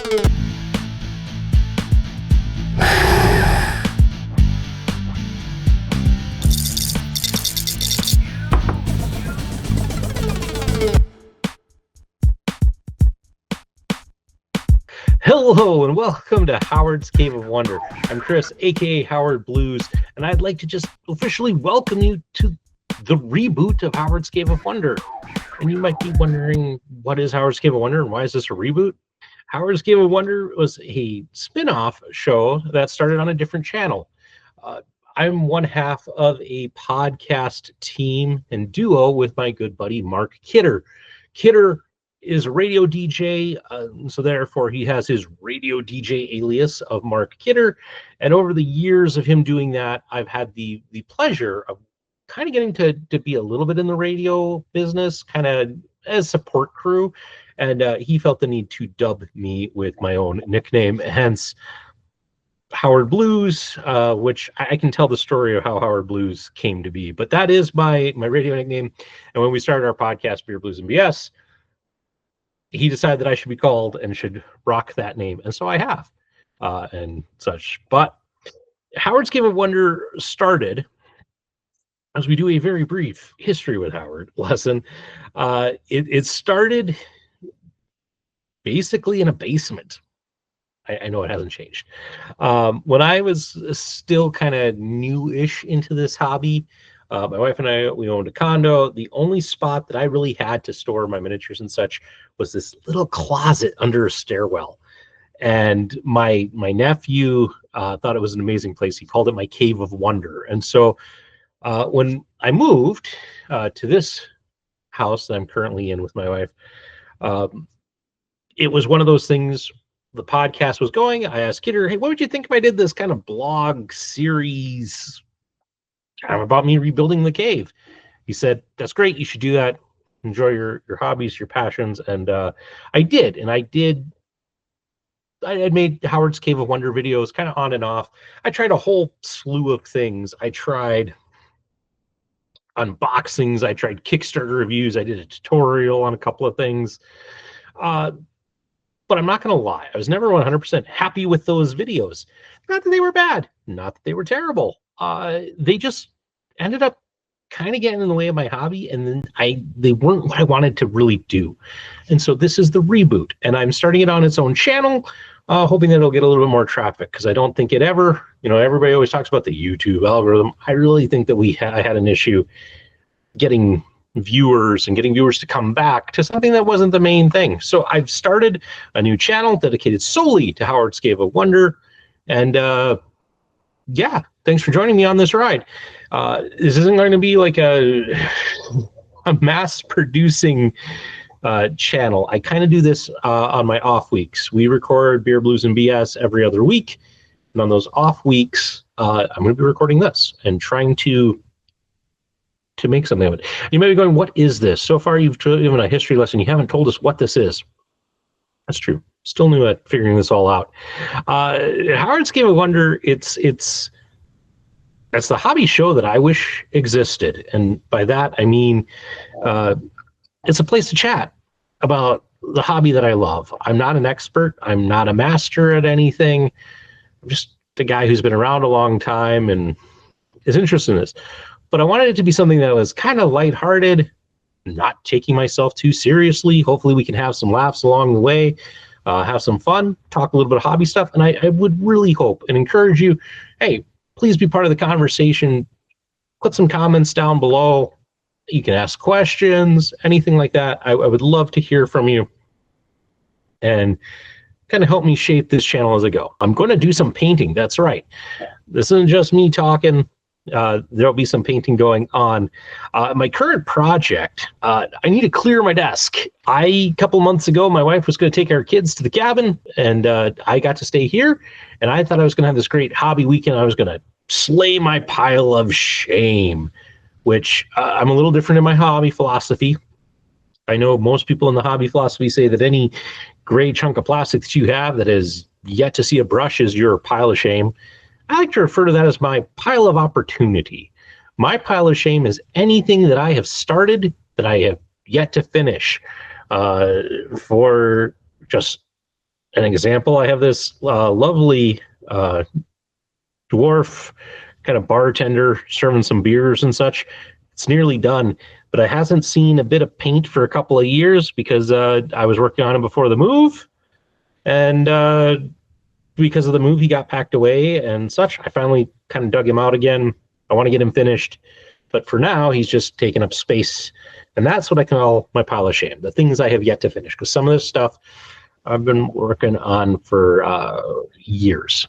Hello and welcome to Howard's Cave of Wonder. I'm Chris, aka Howard Blues, and I'd like to just officially welcome you to the reboot of Howard's Cave of Wonder. And you might be wondering, what is Howard's Cave of Wonder and why is this a reboot? Howard's Cave of Wonder was a spin-off show that started on a different channel. I'm one half of a podcast team and duo with my good buddy Mark Kidder. Kidder is a radio DJ, so therefore he has his radio DJ alias of Mark Kidder. And over the years of him doing that, I've had the pleasure of kind of getting to be a little bit in the radio business, kind of as support crew. And he felt the need to dub me with my own nickname, hence Howard Blues, which I can tell the story of how Howard Blues came to be. But that is my radio nickname. And when we started our podcast, Beer, Blues, and BS, he decided that I should be called and should rock that name. And so I have, and such. But Howard's Cave of Wonder started, as we do a very brief history with Howard lesson, it started basically in a basement. I know it hasn't changed. When I was still kind of new-ish into this hobby, my wife and I, we owned a condo. The only spot that I really had to store my miniatures and such was this little closet under a stairwell. And my nephew thought it was an amazing place. He called it my Cave of Wonder. And so when I moved to this house that I'm currently in with my wife, it was one of those things. The podcast was going. I asked Kidder, hey, what would you think if I did this kind of blog series about me rebuilding the cave? He said, that's great. You should do that. Enjoy your hobbies, your passions. And I did. And I had made Howard's Cave of Wonder videos kind of on and off. I tried a whole slew of things. I tried unboxings. I tried Kickstarter reviews. I did a tutorial on a couple of things. But I'm not going to lie. I was never 100% happy with those videos. Not that they were bad. Not that they were terrible. They just ended up kind of getting in the way of my hobby, and then they weren't what I wanted to really do. And so this is the reboot, and I'm starting it on its own channel, hoping that it'll get a little bit more traffic, because I don't think it ever, everybody always talks about the YouTube algorithm. I really think that I had an issue getting viewers and getting viewers to come back to something that wasn't the main thing. So I've started a new channel dedicated solely to Howard's Cave of Wonder, and yeah, thanks for joining me on this ride. This isn't going to be like a mass producing channel. I kind of do this on my off weeks. We record Beer, Blues, and BS every other week. And on those off weeks, I'm going to be recording this and trying to make something of it. You may be going, what is this? So far, you've given a history lesson. You haven't told us what this is. That's true. Still new at figuring this all out. Howard's Cave of Wonder, it's the hobby show that I wish existed. And by that, I mean, it's a place to chat about the hobby that I love. I'm not an expert. I'm not a master at anything. I'm just a guy who's been around a long time and is interested in this. But I wanted it to be something that was kind of lighthearted, not taking myself too seriously. Hopefully we can have some laughs along the way, have some fun, talk a little bit of hobby stuff. And I would really hope and encourage you, hey, please be part of the conversation. Put some comments down below. You can ask questions, anything like that. I would love to hear from you and kind of help me shape this channel as I go. I'm going to do some painting. That's right. This isn't just me talking. There'll be some painting going on. My current project, I need to clear my desk. A couple months ago, my wife was going to take our kids to the cabin, and I got to stay here. And I thought I was going to have this great hobby weekend. I was going to slay my pile of shame, which I'm a little different in my hobby philosophy. I know most people in the hobby philosophy say that any gray chunk of plastic that you have that is yet to see a brush is your pile of shame. I like to refer to that as my pile of opportunity. My pile of shame is anything that I have started that I have yet to finish, for just an example, I have this lovely dwarf kind of bartender serving some beers and such. It's nearly done, but I hasn't seen a bit of paint for a couple of years because I was working on it before the move, and because of the move, he got packed away and such. I finally kind of dug him out again. I want to get him finished, but for now, he's just taking up space, and that's what I call my pile of shame, the things I have yet to finish, because some of this stuff I've been working on for years,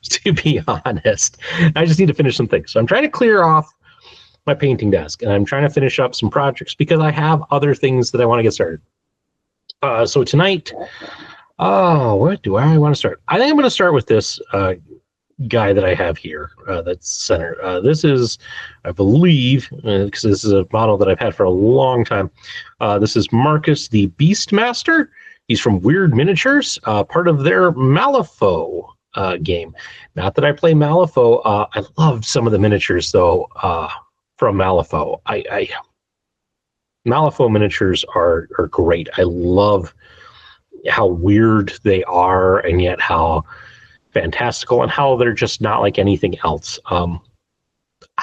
to be honest. I just need to finish some things. So I'm trying to clear off my painting desk, and I'm trying to finish up some projects because I have other things that I want to get started. So tonight, what do I want to start? I think I'm going to start with this guy that I have here that's center. This is, I believe, because this is a model that I've had for a long time. This is Marcus the Beastmaster. He's from Wyrd Miniatures, part of their Malifaux game. Not that I play Malifaux. I love some of the miniatures, though, from Malifaux. Malifaux miniatures are great. I love how weird they are, and yet how fantastical, and how they're just not like anything else.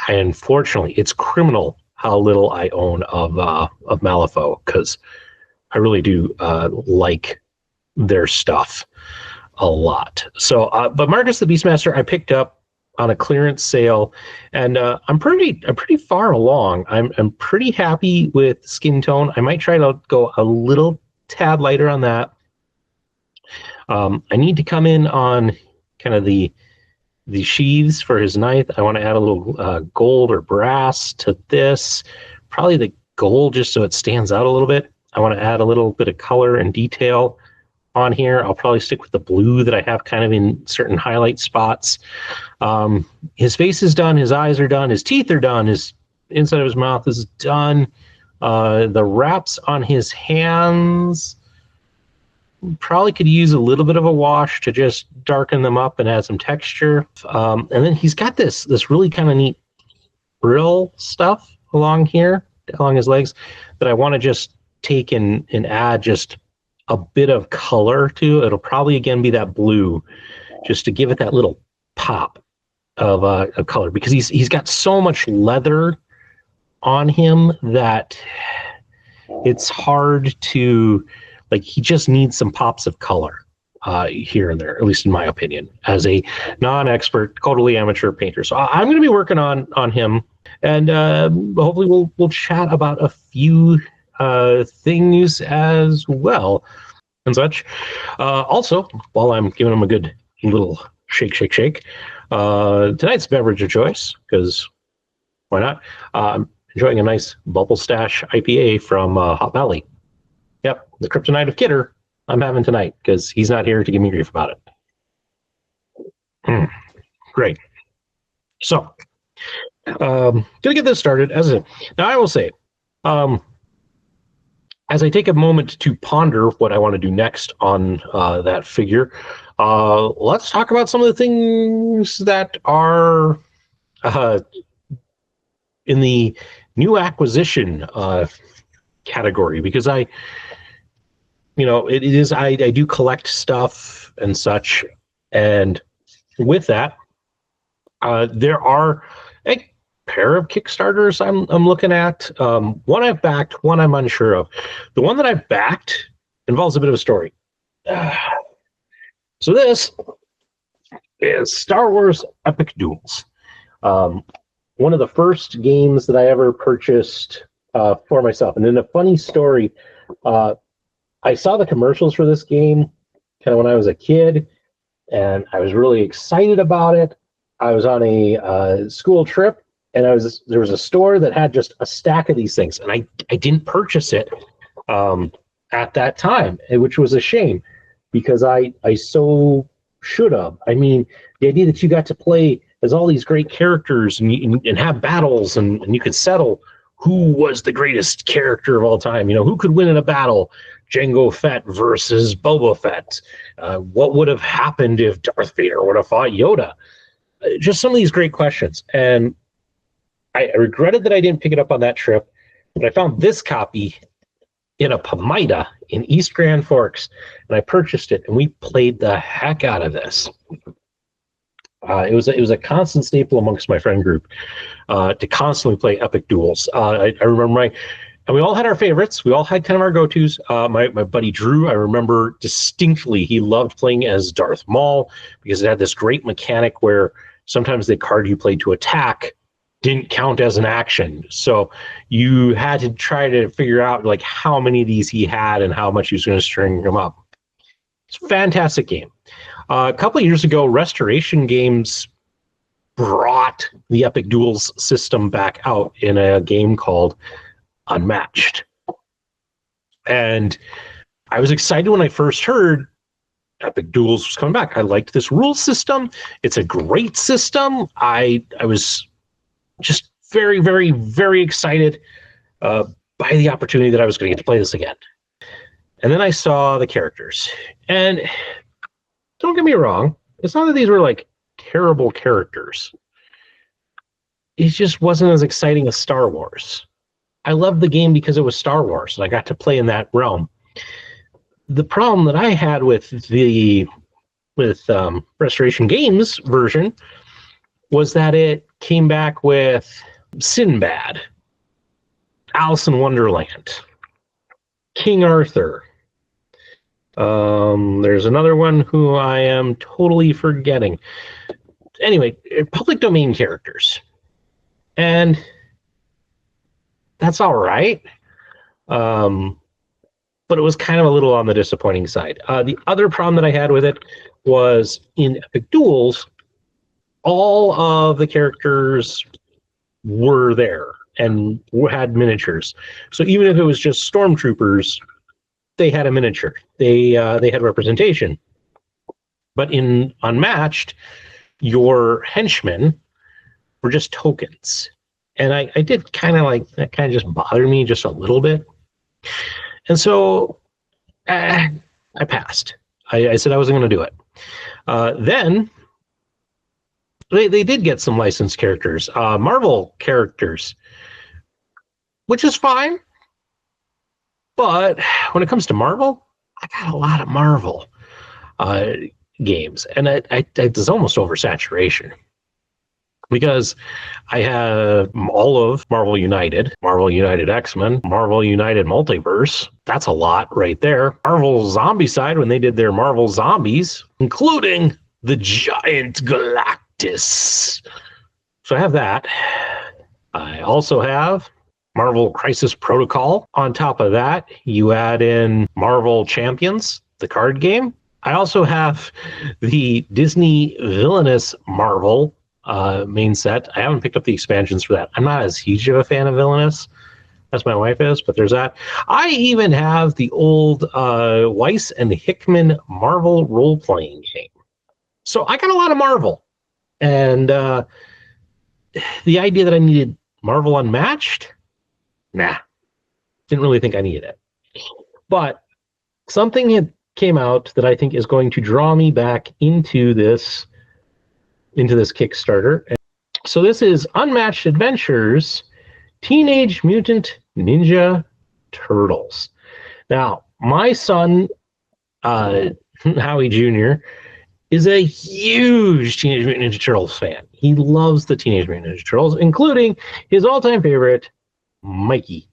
Unfortunately, it's criminal how little I own of Malifaux, because I really do like their stuff a lot. So, but Marcus the Beastmaster I picked up on a clearance sale, and I'm pretty far along. I'm pretty happy with skin tone. I might try to go a little tad lighter on that. I need to come in on kind of the sheaths for his knife. I want to add a little gold or brass to this. Probably the gold, just so it stands out a little bit. I want to add a little bit of color and detail on here. I'll probably stick with the blue that I have kind of in certain highlight spots. His face is done. His eyes are done. His teeth are done. His inside of his mouth is done. The wraps on his hands probably could use a little bit of a wash to just darken them up and add some texture. And then he's got this really kind of neat frill stuff along here, along his legs, that I want to just take and add just a bit of color to. It'll probably again be that blue, just to give it that little pop of color, because he's got so much leather on him that it's hard to, like, he just needs some pops of color here and there, at least in my opinion, as a non-expert, totally amateur painter. So I'm going to be working on him, and hopefully we'll chat about a few things as well and such. Also, while I'm giving him a good little shake, tonight's beverage of choice, because why not? I'm enjoying a nice Bubble Stash IPA from Hot Valley. Yep, the Kryptonite of Kidder I'm having tonight, because he's not here to give me grief about it. Great. So, gonna get this started. Now I will say, as I take a moment to ponder what I want to do next on that figure, let's talk about some of the things that are in the new acquisition category, because I do collect stuff and such, and with that, there are a pair of Kickstarters I'm looking at. One I've backed, one I'm unsure of. The one that I've backed involves a bit of a story. So this is Star Wars Epic Duels. One of the first games that I ever purchased for myself. And then a funny story, I saw the commercials for this game kind of when I was a kid, and I was really excited about it. I was on a school trip, and there was a store that had just a stack of these things, and I didn't purchase it at that time, which was a shame, because I so should have. I mean, the idea that you got to play as all these great characters and have battles, and you could settle who was the greatest character of all time. Who could win in a battle? Jango Fett versus Boba Fett. What would have happened if Darth Vader would have fought Yoda? Just some of these great questions. And I regretted that I didn't pick it up on that trip, but I found this copy in a Pomida in East Grand Forks, and I purchased it, and we played the heck out of this. It was a constant staple amongst my friend group to constantly play epic duels. I remember and we all had our favorites. We all had kind of our go-tos. My buddy Drew, I remember distinctly, he loved playing as Darth Maul because it had this great mechanic where sometimes the card you played to attack didn't count as an action. So you had to try to figure out like how many of these he had and how much he was going to string them up. It's a fantastic game. A couple of years ago, Restoration Games brought the Epic Duels system back out in a game called Unmatched. And I was excited when I first heard Epic Duels was coming back. I liked this rule system. It's a great system. I was just very, very, very excited by the opportunity that I was going to get to play this again. And then I saw the characters. And don't get me wrong, it's not that these were like terrible characters. It just wasn't as exciting as Star Wars. I loved the game because it was Star Wars, and I got to play in that realm. The problem that I had with Restoration Games version was that it came back with Sinbad, Alice in Wonderland, King Arthur. There's another one who I am totally forgetting. Anyway, public domain characters. And that's all right. But it was kind of a little on the disappointing side. The other problem that I had with it was in Epic Duels, all of the characters were there and had miniatures. So even if it was just stormtroopers, they had a miniature. They had representation. But in Unmatched, your henchmen were just tokens. And I did kind of like, that kind of just bothered me just a little bit. And so I passed. I said I wasn't going to do it. Then they did get some licensed characters, Marvel characters, which is fine. But when it comes to Marvel, I got a lot of Marvel games, and it's almost oversaturation. Because I have all of Marvel United X-Men, Marvel United Multiverse. That's a lot right there. Marvel Zombie side, when they did their Marvel Zombies, including the Giant Galactus. So I have that. I also have Marvel Crisis Protocol. On top of that, you add in Marvel Champions, the card game. I also have the Disney Villainous Marvel main set. I haven't picked up the expansions for that. I'm not as huge of a fan of Villainous as my wife is, but there's that. I even have the old Weiss and Hickman Marvel role-playing game. So I got a lot of Marvel. And the idea that I needed Marvel Unmatched, nah. Didn't really think I needed it. But something had came out that I think is going to draw me back into this Kickstarter. So this is Unmatched Adventures Teenage Mutant Ninja Turtles. Now, my son, Howie Jr., is a huge Teenage Mutant Ninja Turtles fan. He loves the Teenage Mutant Ninja Turtles, including his all-time favorite, Mikey.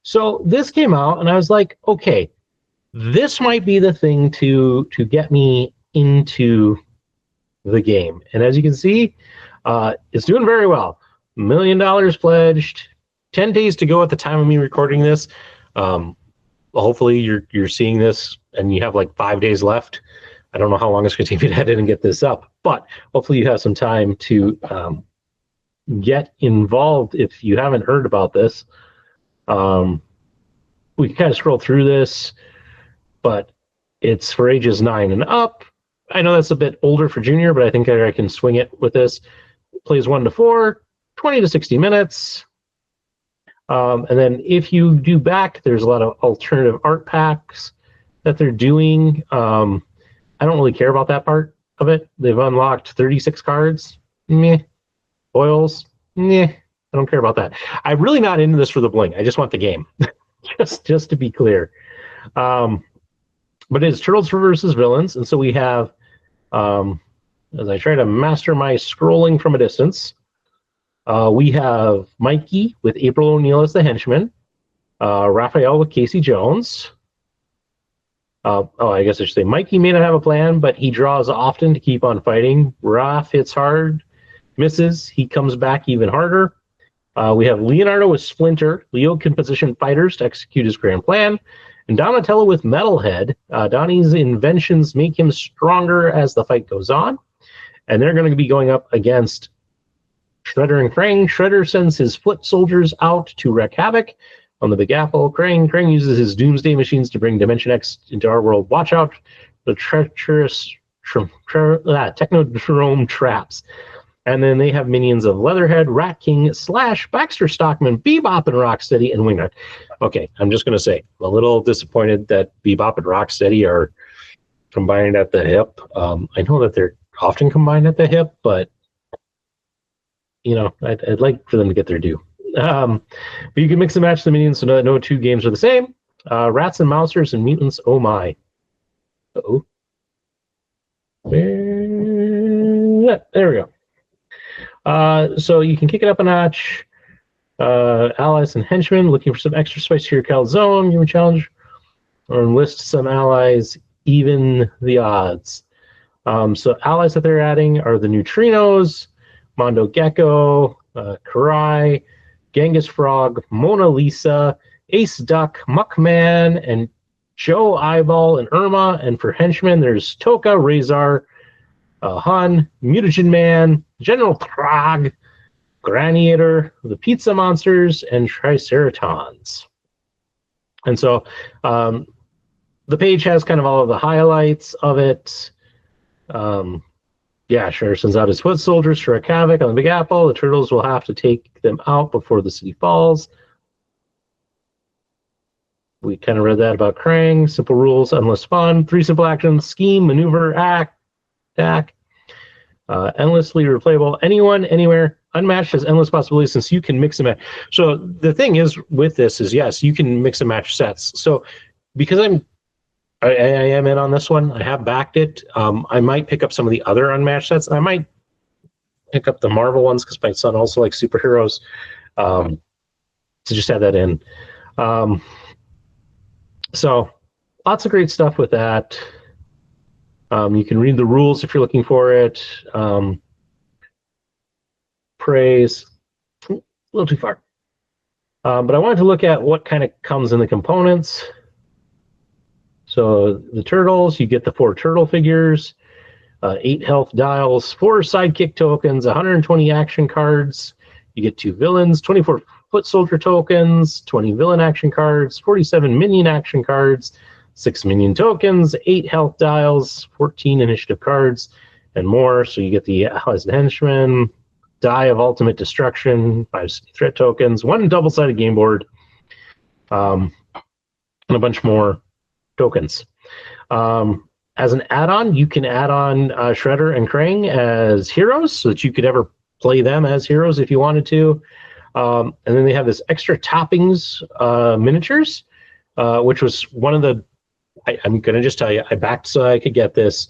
So this came out, and I was like, okay, this might be the thing to get me into the game. And as you can see, it's doing very well. $1 million pledged, 10 days to go at the time of me recording this. Hopefully you're seeing this and you have like 5 days left. I don't know how long it's going to take me to edit and get this up, but hopefully you have some time to get involved if you haven't heard about this. We can kind of scroll through this, but it's for ages 9 and up. I know that's a bit older for Junior, but I think I can swing it with this. Plays 1 to 4, 20 to 60 minutes. And then if you do back, there's a lot of alternative art packs that they're doing. I don't really care about that part of it. They've unlocked 36 cards. Meh. Foils. Meh. I don't care about that. I'm really not into this for the bling. I just want the game. just to be clear. But it's turtles versus villains, and so we have, as I try to master my scrolling from a distance, we have Mikey with April O'Neil as the henchman, Raphael with Casey Jones. I guess I should say Mikey may not have a plan, but he draws often to keep on fighting. Raph hits hard, misses. He comes back even harder. We have Leonardo with Splinter. Leo can position fighters to execute his grand plan. And Donatello with Metalhead. Donnie's inventions make him stronger as the fight goes on. And they're going to be going up against Shredder and Krang. Shredder sends his foot soldiers out to wreak havoc on the Big Apple. Krang uses his doomsday machines to bring Dimension X into our world. Watch out the treacherous Technodrome traps. And then they have minions of Leatherhead, Rat King, Slash, Baxter Stockman, Bebop, and Rocksteady, and Wingnut. Okay, I'm just going to say, I'm a little disappointed that Bebop and Rocksteady are combined at the hip. I know that they're often combined at the hip, but, you know, I'd like for them to get their due. But you can mix and match the minions so no two games are the same. Rats and Mousers and Mutants, oh my. Uh-oh. There we go. So you can kick it up a notch. Allies and henchmen looking for some extra spice to your calzone. You can challenge or enlist some allies, even the odds. So allies that they're adding are the Neutrinos, Mondo Gecko, Karai, Genghis Frog, Mona Lisa, Ace Duck, Muckman, and Joe Eyeball and Irma. And for henchmen, there's Toka, Razor, Hun, Mutagen Man, General Prague, Graniator, the Pizza Monsters, and Triceratons. And so the page has kind of all of the highlights of it. Yeah, sure, sends out his foot soldiers to wreak havoc on the Big Apple. The turtles will have to take them out before the city falls. We kind of read that about Krang. Simple rules, endless fun. 3 simple actions: scheme, maneuver, act, endlessly replayable. Anyone, anywhere. Unmatched has endless possibilities since you can mix and match. So the thing is with this is, yes, you can mix and match sets. So because I am in on this one, I have backed it. I might pick up some of the other Unmatched sets. I might pick up the Marvel ones because my son also likes superheroes. So just add that in. So lots of great stuff with that. You can read the rules if you're looking for it. Praise, a little too far. But I wanted to look at what kind of comes in the components. So the turtles, you get the 4 turtle figures, 8 health dials, 4 sidekick tokens, 120 action cards. You get 2 villains, 24 foot soldier tokens, 20 villain action cards, 47 minion action cards, 6 minion tokens, 8 health dials, 14 initiative cards, and more. So you get the allies and henchmen, die of ultimate destruction, 5 threat tokens, 1 double-sided game board, and a bunch more tokens. As an add-on, you can add on Shredder and Krang as heroes so that you could ever play them as heroes if you wanted to. And then they have this extra toppings miniatures, which was one of the, I'm going to just tell you, I backed so I could get this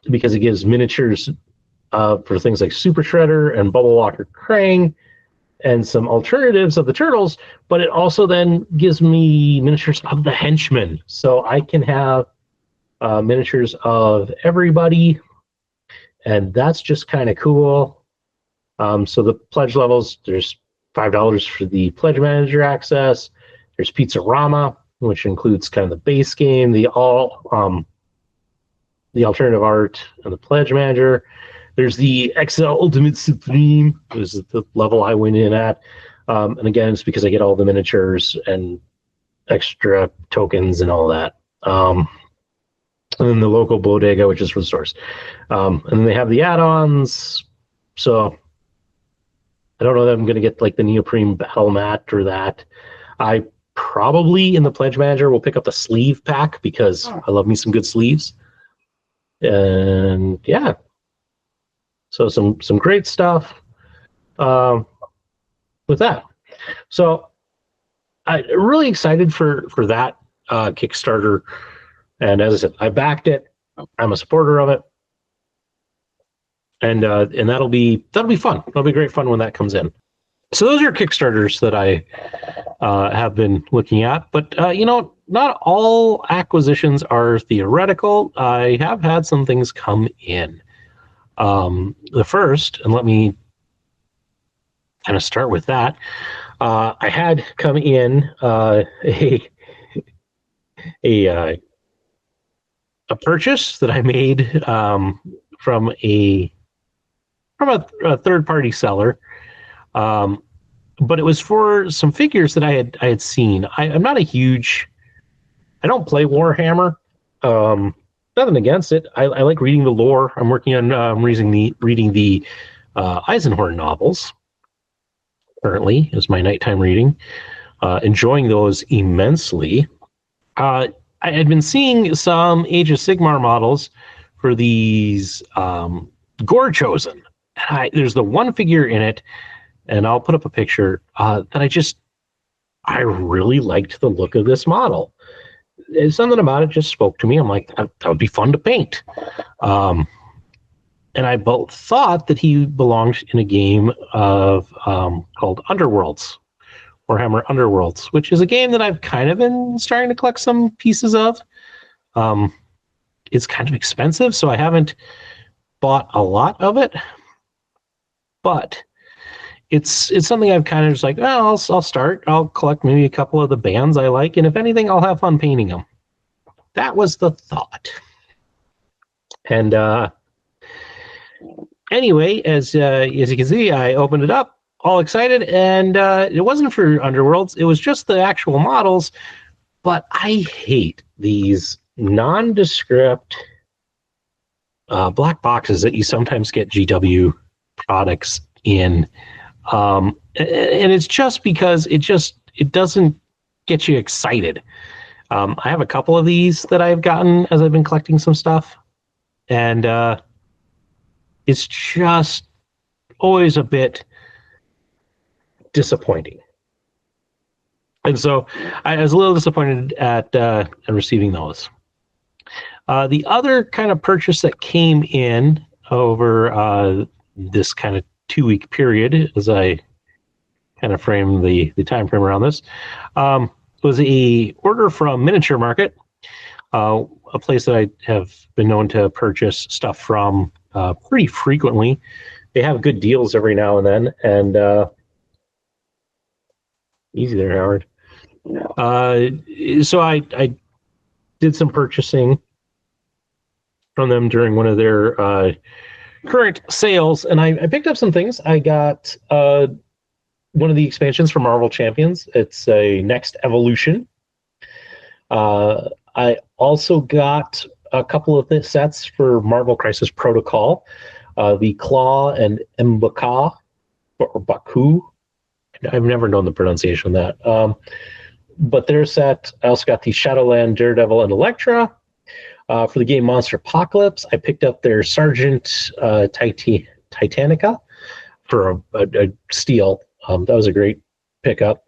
because it gives miniatures for things like Super Shredder and Bubble Walker Krang and some alternatives of the turtles, but it also then gives me miniatures of the henchmen. So I can have miniatures of everybody, and that's just kind of cool. So the pledge levels, there's $5 for the pledge manager access. There's Pizzarama, which includes kind of the base game, the alternative art, and the pledge manager. There's the XL Ultimate Supreme, which is the level I went in at. And again, it's because I get all the miniatures and extra tokens and all that. And then the local bodega, which is for the stores. And then they have the add-ons. So I don't know that I'm going to get like the neoprene battle mat or that. I probably in the pledge manager will pick up the sleeve pack because I love me some good sleeves. And yeah. So some great stuff with that. So I'm really excited for that Kickstarter. And as I said, I backed it. I'm a supporter of it, and that'll be fun. That'll be great fun when that comes in. So those are Kickstarters that I have been looking at. But not all acquisitions are theoretical. I have had some things come in. The first, and let me kind of start with that. I had come in a purchase that I made from a third-party seller, but it was for some figures that I had seen. I'm not a huge. I don't play Warhammer. Nothing against it. I like reading the lore. I'm working on reading the Eisenhorn novels. Currently, is my nighttime reading. Enjoying those immensely. I had been seeing some Age of Sigmar models for these Gore Chosen. There's the one figure in it, and I'll put up a picture that I really liked the look of this model. Something about it just spoke to me. I'm like, that would be fun to paint. And I both thought that he belonged in a game of called Underworlds. Warhammer Underworlds, which is a game that I've kind of been starting to collect some pieces of. It's kind of expensive, so I haven't bought a lot of it. But it's something I've kind of just like, well, I'll start. I'll collect maybe a couple of the bands I like, and if anything, I'll have fun painting them. That was the thought. And anyway, as you can see, I opened it up, all excited, and it wasn't for Underworlds. It was just the actual models. But I hate these nondescript black boxes that you sometimes get GW products in. And it's just because it doesn't get you excited. I have a couple of these that I've gotten as I've been collecting some stuff. And it's just always a bit disappointing. And so I was a little disappointed at receiving those. The other kind of purchase that came in over this kind of 2-week period, as I kind of frame the time frame around this, was a order from Miniature Market, a place that I have been known to purchase stuff from pretty frequently. They have good deals every now and then, and easy there, Howard. So I did some purchasing from them during one of their current sales, and I picked up some things. I got one of the expansions for Marvel Champions. It's a Next Evolution. I also got a couple of sets for Marvel Crisis Protocol, the Claw and M'Baku, or Baku. I've never known the pronunciation of that. But their set, I also got the Shadowland, Daredevil, and Elektra. For the game Monster Apocalypse, I picked up their Sergeant Titanica for a steal. That was a great pickup.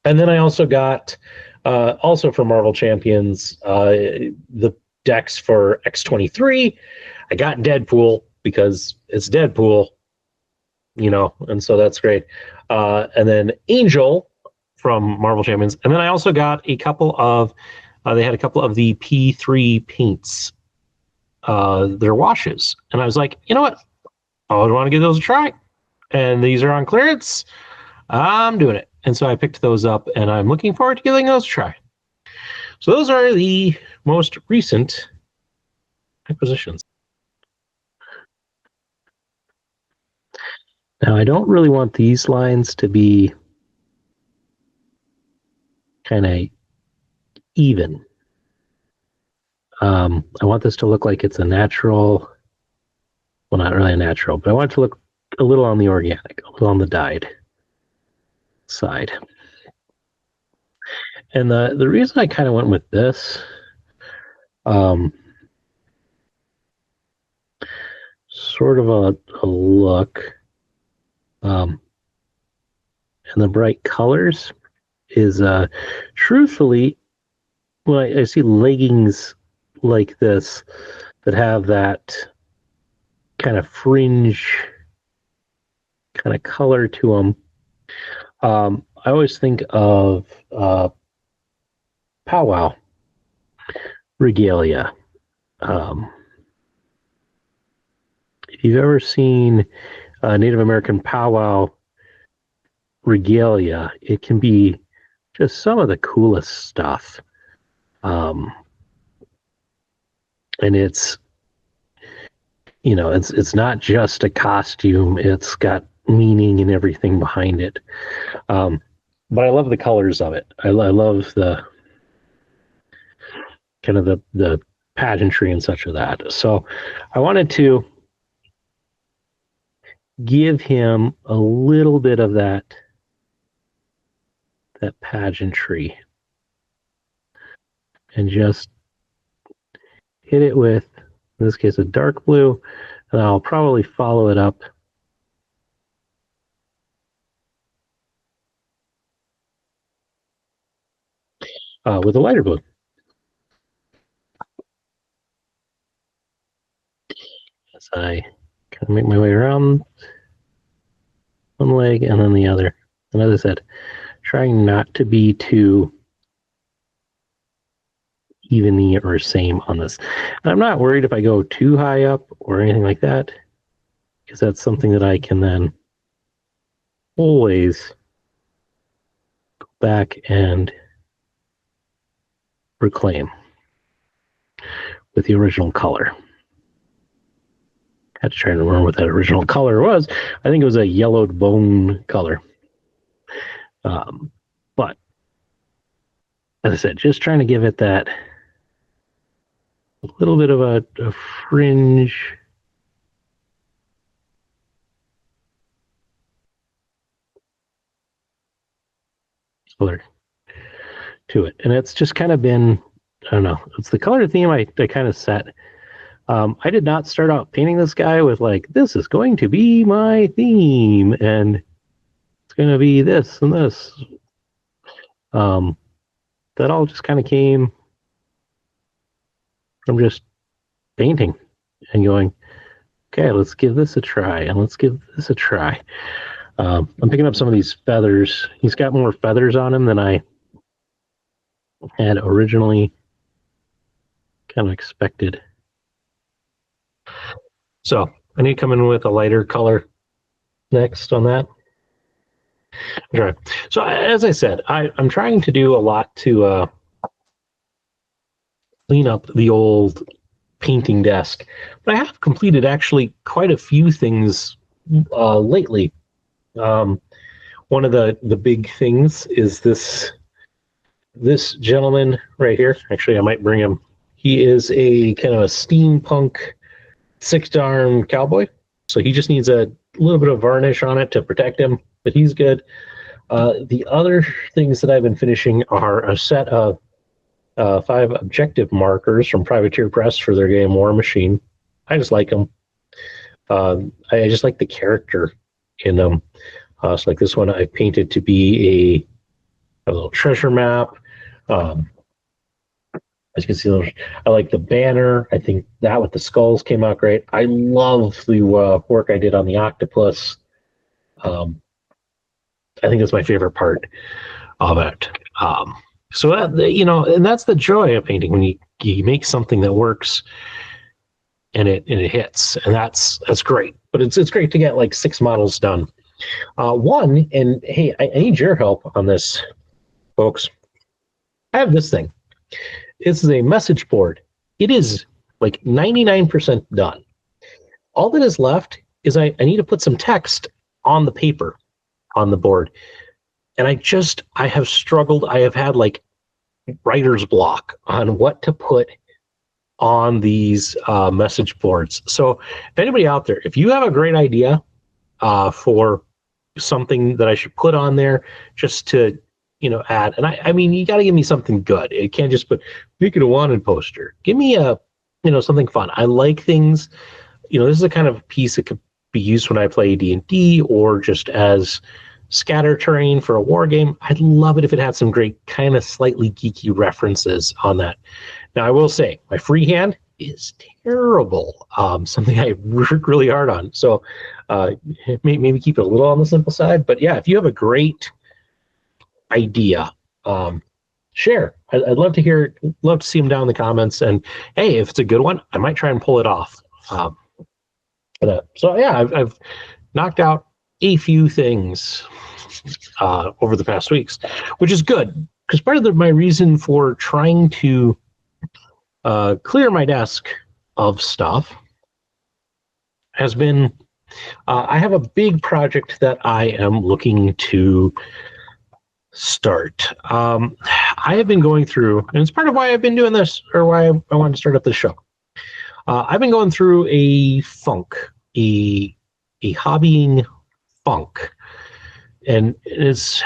And then I also got, also for Marvel Champions, the decks for X-23. I got Deadpool because it's Deadpool, and so that's great. And then Angel from Marvel Champions. And then I also got a couple of, they had a couple of the P3 paints, their washes. And I was like, you know what? I would want to give those a try. And these are on clearance. I'm doing it. And so I picked those up, and I'm looking forward to giving those a try. So those are the most recent acquisitions. Now, I don't really want these lines to be kind of even. I want this to look like it's a natural, well, not really a natural, but I want it to look a little on the organic, a little on the dyed side. And the reason I kind of went with this, sort of a look, and the bright colors, is truthfully, when I see leggings like this that have that kind of fringe kind of color to them, I always think of powwow regalia. If you've ever seen Native American powwow regalia, it can be just some of the coolest stuff. And it's, you know, it's not just a costume, it's got meaning and everything behind it. But I love the colors of it. I love the kind of the pageantry and such of that. So I wanted to give him a little bit of that pageantry and just hit it with, in this case, a dark blue, and I'll probably follow it up with a lighter blue. As I kind of make my way around one leg and then the other. And as I said, trying not to be too even or same on this. And I'm not worried if I go too high up or anything like that, because that's something that I can then always go back and reclaim with the original color. I had to try to remember what that original color was. I think it was a yellowed bone color. But as I said, just trying to give it that little bit of a fringe color to it. And it's just kind of been, I don't know, it's the color theme I kind of set. I did not start out painting this guy with like, this is going to be my theme and it's going to be this and this. That all just kind of came from just painting and going, okay, let's give this a try and let's give this a try. I'm picking up some of these feathers. He's got more feathers on him than I had originally kind of expected. So I need to come in with a lighter color next on that. Okay. So as I said, I'm trying to do a lot to clean up the old painting desk, but I have completed actually quite a few things lately. One of the big things is this gentleman right here. Actually, I might bring him. He is a kind of a steampunk six-arm cowboy. So he just needs a little bit of varnish on it to protect him, but he's good. The other things that I've been finishing are a set of 5 objective markers from Privateer Press for their game War Machine. I just like them. I just like the character in them. So like this one I painted to be a little treasure map. As you can see, I like the banner. I think that with the skulls came out great. I love the work I did on the octopus. I think that's my favorite part of it. So that, you know, and that's the joy of painting, when you make something that works and it hits, and that's great. But it's great to get like 6 models done. One, and hey, I need your help on this, folks. I have this thing. This is a message board. It is like 99% done. All that is left is I need to put some text on the paper on the board. And I have struggled. I have had like writer's block on what to put on these message boards. So if anybody out there, if you have a great idea for something that I should put on there just to, you know, add, and I mean, you got to give me something good. It can't just put, make it a wanted poster. Give me a, you know, something fun. I like things, you know, this is a kind of piece that could be used when I play D&D or just as scatter terrain for a war game. I'd love it if it had some great kind of slightly geeky references on that. Now, I will say my freehand is terrible. Something I work really hard on. So maybe keep it a little on the simple side. But yeah, if you have a great idea, share. I'd love to hear it, love to see them down in the comments. And hey, if it's a good one, I might try and pull it off. So yeah, I've knocked out a few things over the past weeks, which is good, because part of my reason for trying to clear my desk of stuff has been I have a big project that I am looking to start. I have been going through, and it's part of why I've been doing this, or why I wanted to start up this show. I've been going through a funk, a hobbying funk, and it's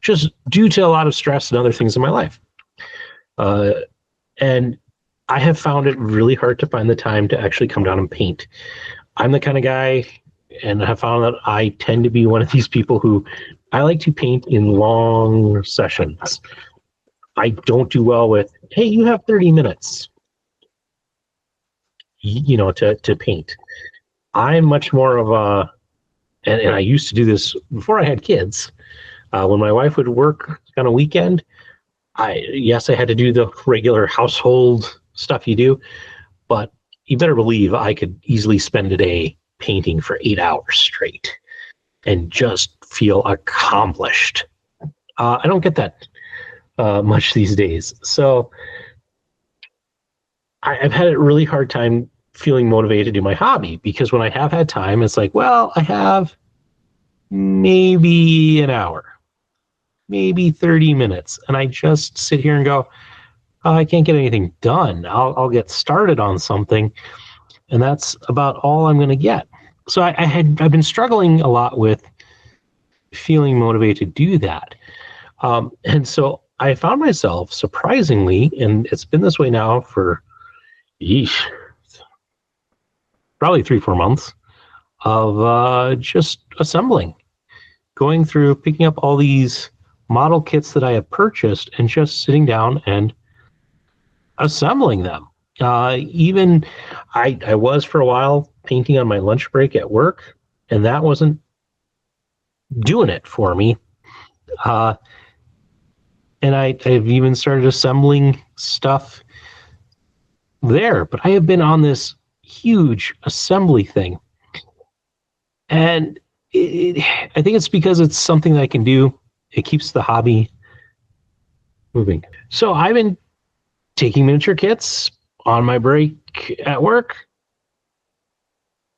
just due to a lot of stress and other things in my life. And I have found it really hard to find the time to actually come down and paint. I'm the kind of guy, and I have found that I tend to be one of these people who I like to paint in long sessions. I don't do well with, hey, you have 30 minutes, to paint. I'm much more of a, and I used to do this before I had kids. When my wife would work on a weekend, I had to do the regular household stuff you do, but you better believe I could easily spend a day painting for 8 hours straight and just feel accomplished. I don't get that much these days. So I've had a really hard time feeling motivated to do my hobby, because when I have had time, it's like, well, I have maybe an hour, maybe 30 minutes. And I just sit here and go, oh, I can't get anything done. I'll get started on something, and that's about all I'm going to get. So I've been struggling a lot with feeling motivated to do that. And so I found myself, surprisingly, and it's been this way now for, probably 3-4 months, of just assembling, going through, picking up all these model kits that I have purchased and just sitting down and assembling them. Even I was for a while painting on my lunch break at work, and that wasn't doing it for me. And I've even started assembling stuff there, but I have been on this huge assembly thing. And I think it's because it's something that I can do. It keeps the hobby moving. So I've been taking miniature kits on my break at work,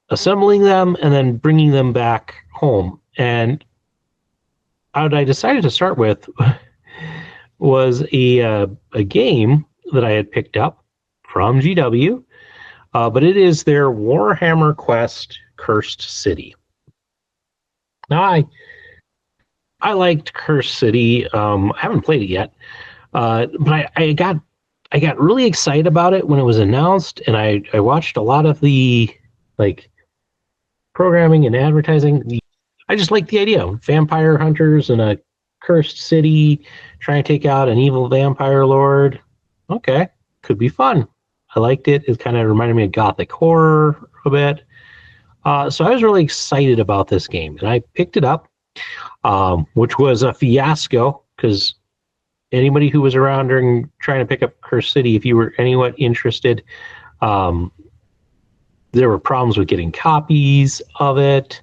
assembling them, and then bringing them back home. And what I decided to start with was a game that I had picked up from GW, but it is their Warhammer Quest Cursed City. Now, I liked Cursed City. I haven't played it yet, but I got really excited about it when it was announced, and I watched a lot of the programming and advertising. I just liked the idea of vampire hunters in a cursed city trying to take out an evil vampire lord. Okay, could be fun. I liked it. It kind of reminded me of gothic horror a bit. So I was really excited about this game, and I picked it up, which was a fiasco, because anybody who was around during trying to pick up Cursed City, if you were anywhat interested, there were problems with getting copies of it.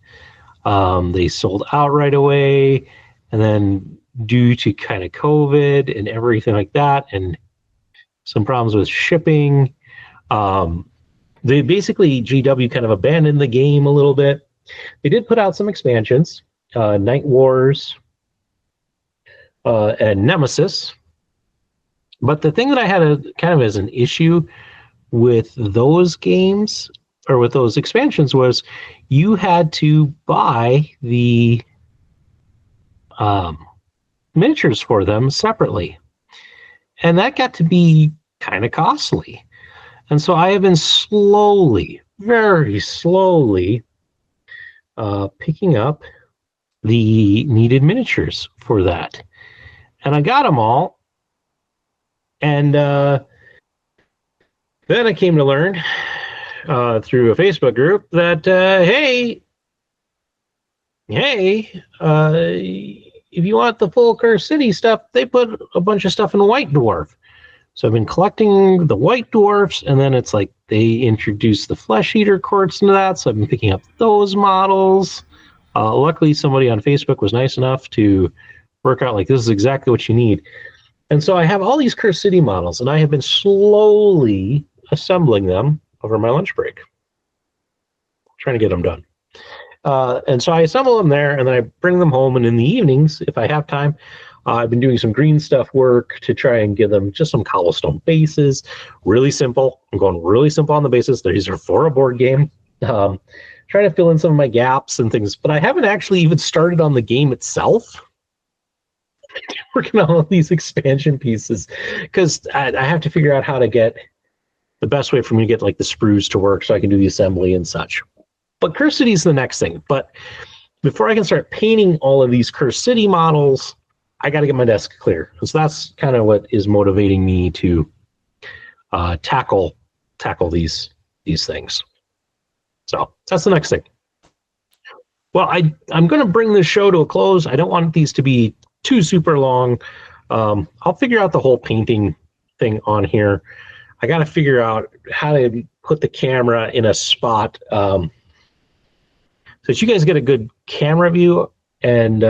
They sold out right away, and then due to kind of COVID and everything like that, and some problems with shipping, they basically, GW kind of abandoned the game a little bit. They did put out some expansions, Night Wars and Nemesis. But the thing that I had kind of as an issue with those games, or with those expansions, was you had to buy the miniatures for them separately. And that got to be kind of costly. And so I have been slowly, very slowly, picking up the needed miniatures for that. And I got them all. And then I came to learn through a Facebook group that, hey, if you want the full Curse City stuff, they put a bunch of stuff in White Dwarf. So I've been collecting the White Dwarfs, and then it's like they introduced the Flesh Eater quartz into that, so I've been picking up those models. Luckily, somebody on Facebook was nice enough to work out, like, this is exactly what you need. And so I have all these Curse City models, and I have been slowly assembling them over my lunch break. Trying to get them done. And so I assemble them there, and then I bring them home, and in the evenings, if I have time, I've been doing some green stuff work to try and give them just some cobblestone bases. Really simple. I'm going really simple on the bases. These are for a board game. Trying to fill in some of my gaps and things, but I haven't actually even started on the game itself. Working on all these expansion pieces because I have to figure out how to get the best way for me to get like the sprues to work so I can do the assembly and such. But Curse City is the next thing. But before I can start painting all of these Curse City models, I got to get my desk clear. So that's kind of what is motivating me to tackle these things. So that's the next thing. Well, I'm going to bring this show to a close. I don't want these to be too super long. I'll figure out the whole painting thing on here. I got to figure out how to put the camera in a spot so that you guys get a good camera view and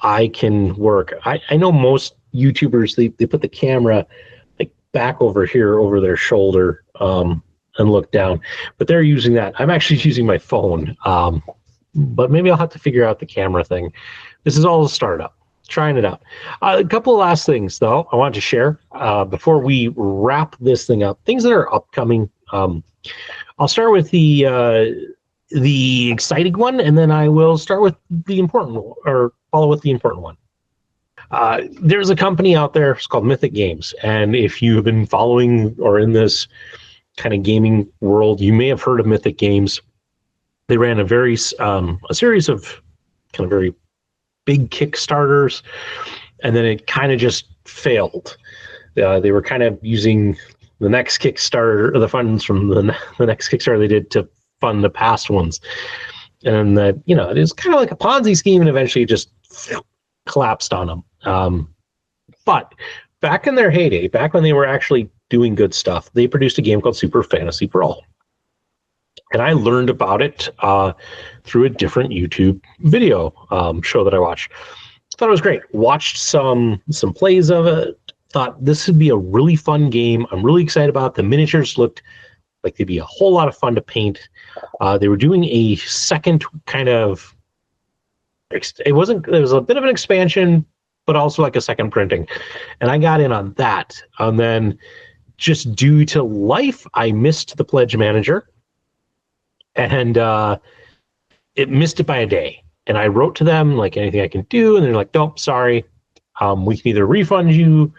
I can work. I know most YouTubers, they put the camera like back over here over their shoulder and look down, but they're using that. I'm actually using my phone, but maybe I'll have to figure out the camera thing. This is all a startup, trying it out. A couple of last things, though, I want to share before we wrap this thing up. Things that are upcoming. I'll start with the exciting one, and then I will start with the important one, or follow with the important one. There's a company out there, it's called Mythic Games, and if you've been following or in this kind of gaming world, you may have heard of Mythic Games. They ran a series of kind of very big Kickstarters, and then it kind of just failed. They were kind of using the next Kickstarter, or the funds from the next Kickstarter they did to fund the past ones. And that, it is kind of like a Ponzi scheme, and eventually it just collapsed on them. But back in their heyday, back when they were actually doing good stuff, they produced a game called Super Fantasy Brawl. And I learned about it through a different YouTube video show that I watched. Thought it was great. Watched some plays of it. Thought this would be a really fun game. I'm really excited about it. The miniatures looked like they'd be a whole lot of fun to paint. They were doing a second kind of. There was a bit of an expansion, but also like a second printing, and I got in on that. And then, just due to life, I missed the Pledge Manager. And it missed it by a day. And I wrote to them, like, anything I can do? And they're like, nope, sorry. We can either refund you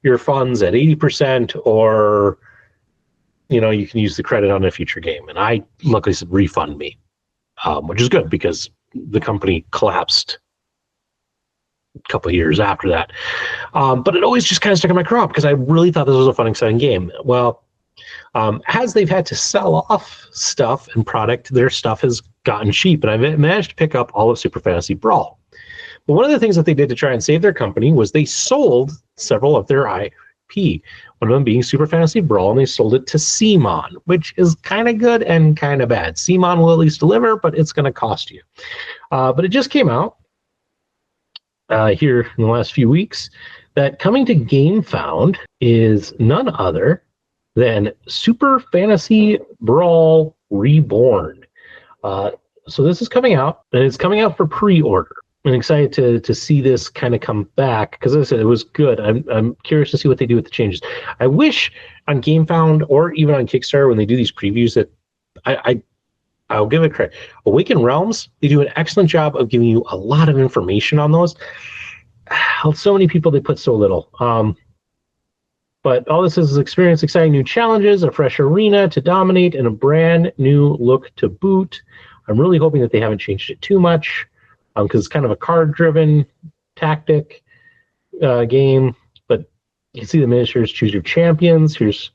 your funds at 80%, or, you can use the credit on a future game. And I luckily said, refund me, which is good because the company collapsed a couple of years after that. But it always just kind of stuck in my craw because I really thought this was a fun, exciting game. Well, as they've had to sell off stuff and product, their stuff has gotten cheap, and I've managed to pick up all of Super Fantasy Brawl. But one of the things that they did to try and save their company was they sold several of their IP, one of them being Super Fantasy Brawl, and they sold it to CMON, which is kind of good and kind of bad. CMON will at least deliver, but it's going to cost you. But it just came out here in the last few weeks that coming to GameFound is none other than Super Fantasy Brawl Reborn. So this is coming out, and it's coming out for pre-order. I'm excited to see this kind of come back, because as I said, it was good. I'm curious to see what they do with the changes. I wish on GameFound or even on Kickstarter, when they do these previews, that I'll give it credit. Awaken Realms, they do an excellent job of giving you a lot of information on those. So many people, they put so little. But all this is experience exciting new challenges, a fresh arena to dominate, and a brand new look to boot. I'm really hoping that they haven't changed it too much. because it's kind of a card-driven tactic game. But you can see the miniatures, choose your champions. Here's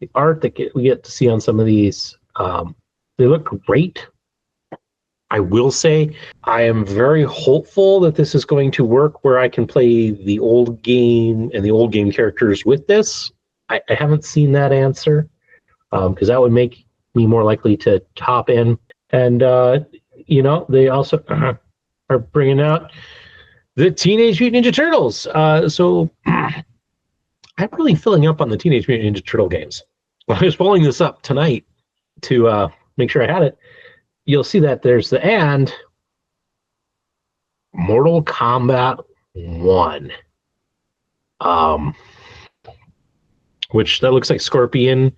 the art that we get to see on some of these. They look great. I will say I am very hopeful that this is going to work where I can play the old game and the old game characters with this. I haven't seen that answer, because that would make me more likely to hop in. And, they also are bringing out the Teenage Mutant Ninja Turtles. So I'm really filling up on the Teenage Mutant Ninja Turtle games. When I was pulling this up tonight to make sure I had it, you'll see that there's the and Mortal Kombat 1. Which that looks like Scorpion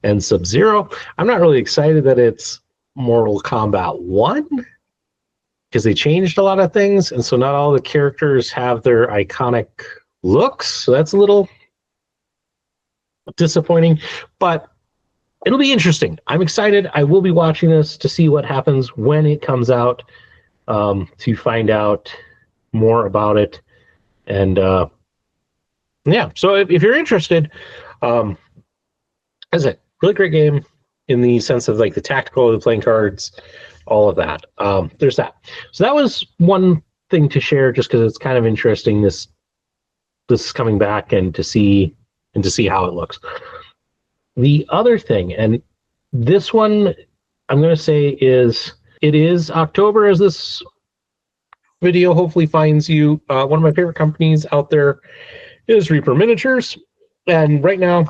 and Sub-Zero. I'm not really excited that it's Mortal Kombat 1 because they changed a lot of things, and so not all the characters have their iconic looks. So that's a little disappointing, but it'll be interesting. I'm excited. I will be watching this to see what happens when it comes out, to find out more about it. And yeah, so if you're interested, as I said, really great game in the sense of like the tactical, the playing cards, all of that. There's that. So that was one thing to share, just because it's kind of interesting. This is coming back and to see how it looks. The other thing, and this one I'm going to say it is October as this video hopefully finds you. One of my favorite companies out there is Reaper Miniatures, and right now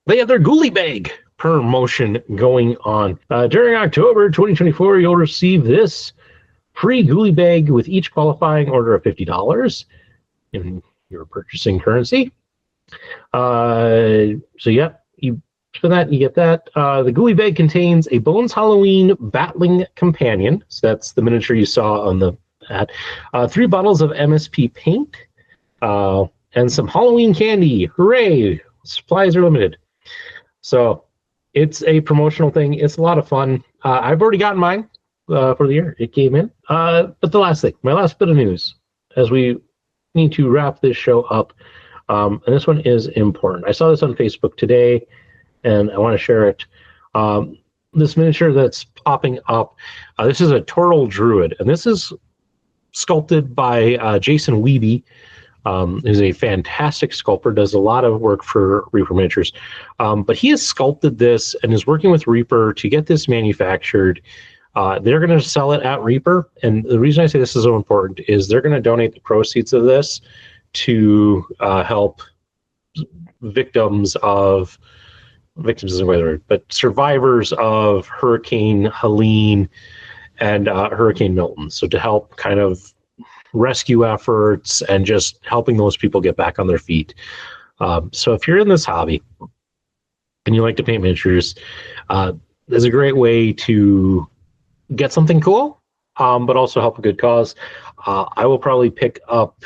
they have their Ghoulie Bag promotion going on. During October 2024, you'll receive this free Ghoulie Bag with each qualifying order of $50 in your purchasing currency. So yeah, you spend that, you get that. The Ghoulie Bag contains a Bones Halloween Battling Companion. So that's the miniature you saw on the ad. 3 bottles of MSP paint, and some Halloween candy. Hooray! Supplies are limited. So it's a promotional thing. It's a lot of fun. I've already gotten mine for the year. It came in. But the last thing, my last bit of news, as we need to wrap this show up, and this one is important. I saw this on Facebook today, and I want to share it. This miniature that's popping up, this is a Turtle Druid, and this is sculpted by Jason Wiebe, who's a fantastic sculptor, does a lot of work for Reaper Miniatures. But he has sculpted this and is working with Reaper to get this manufactured. They're going to sell it at Reaper, and the reason I say this is so important is they're going to donate the proceeds of this to help victims isn't the right word, but survivors of Hurricane Helene and Hurricane Milton. So to help kind of rescue efforts and just helping those people get back on their feet. So if you're in this hobby and you like to paint miniatures, there's a great way to get something cool, but also help a good cause. I will probably pick up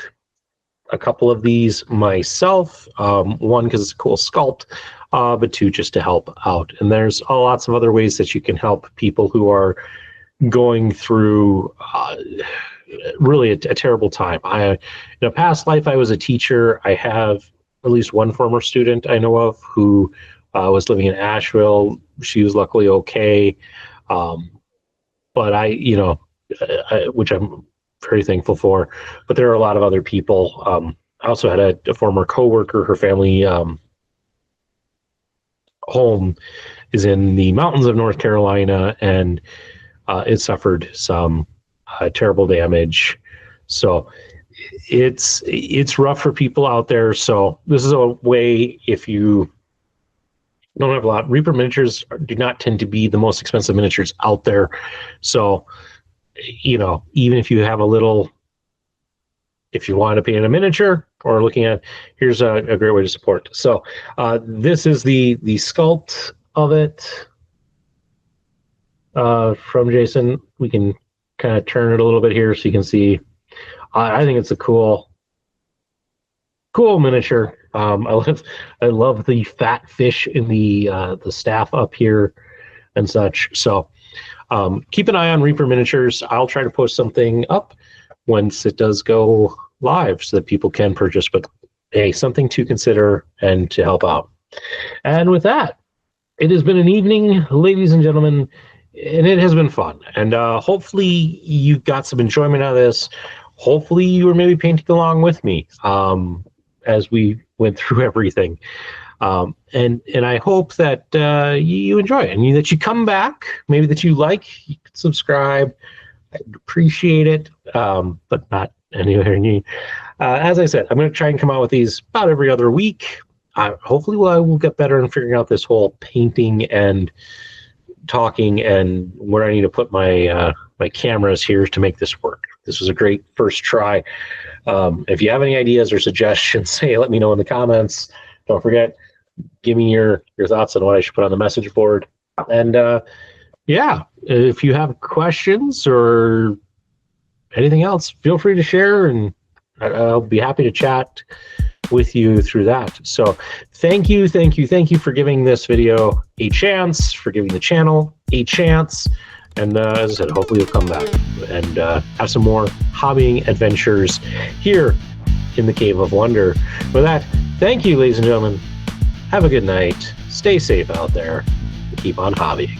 a couple of these myself. One, because it's a cool sculpt, but two, just to help out. And there's lots of other ways that you can help people who are going through really a terrible time. In a past life, I was a teacher. I have at least one former student I know of who was living in Asheville. She was luckily okay. But which I'm very thankful for. But there are a lot of other people. I also had a former coworker. Her family home is in the mountains of North Carolina, and it suffered some terrible damage. So it's rough for people out there. So this is a way, if you don't have a lot. Reaper Miniatures do not tend to be the most expensive miniatures out there. So, even if you have a little, if you want to paint a miniature or looking at, here's a great way to support. So this is the sculpt of it from Jason. We can kind of turn it a little bit here so you can see. I think it's a cool miniature. I love the fat fish in the staff up here and such. So Keep an eye on Reaper Miniatures. I'll try to post something up once it does go live so that people can purchase. But hey, something to consider and to help out. And with that, it has been an evening, ladies and gentlemen, and it has been fun. And hopefully you got some enjoyment out of this. Hopefully you were maybe painting along with me as we went through everything. And I hope that you enjoy it and that you come back, maybe that you like, you can subscribe. I'd appreciate it, but not anywhere near. As I said, I'm going to try and come out with these about every other week. Hopefully I will get better in figuring out this whole painting and talking and where I need to put my my cameras here to make this work. This was a great first try. If you have any ideas or suggestions, hey, let me know in the comments. Don't forget, give me your thoughts on what I should put on the message board. And yeah, if you have questions or anything else, feel free to share, and I'll be happy to chat with you through that. So thank you for giving this video a chance, for giving the channel a chance. And as I said, hopefully you'll come back and have some more hobbying adventures here in the Cave of Wonder. With that, thank you, ladies and gentlemen. Have a good night. Stay safe out there. And keep on hobbying.